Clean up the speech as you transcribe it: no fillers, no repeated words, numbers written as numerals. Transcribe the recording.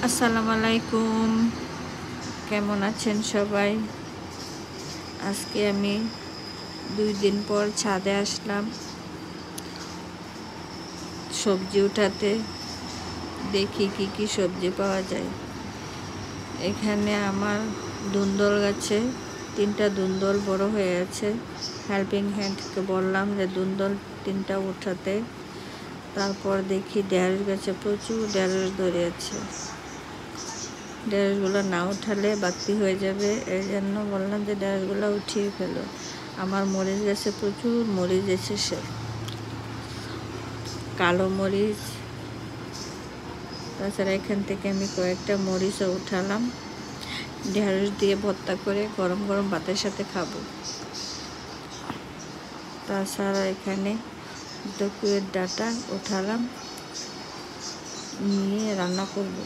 আসসালামু আলাইকুম, কেমন আছেন সবাই? আজকে আমি 2 দিন পর ছাদে আসলাম সবজি উঠাতে। দেখি কি কি সবজি পাওয়া যায়। এখানে আমার ধুন্দল গাছে 3টা ধুন্দল বড় হয়ে আছে। হেল্পিং হ্যান্ডকে বললাম যে ধুন্দল 3টা উঠাতে। তারপর দেখি ঢেঁড়স গাছে প্রচুর ঢেঁড়স ধরে আছে। ঢেঁড়সগুলো না উঠালে বাড়তি হয়ে যাবে, এই জন্য বললাম যে ঢেঁড়সগুলো উঠিয়ে ফেলো। আমার মরিচ গাছে প্রচুর মরিচ এসেছে, কালো মরিচ। তাছাড়া এখান থেকে আমি কয়েকটা মরিচও উঠালাম, ঢেঁড়স দিয়ে ভর্তা করে গরম গরম ভাতের সাথে খাবো। তাছাড়া এখানে দকুয়ের ডাঁটা উঠালাম, নিয়ে রান্না করব।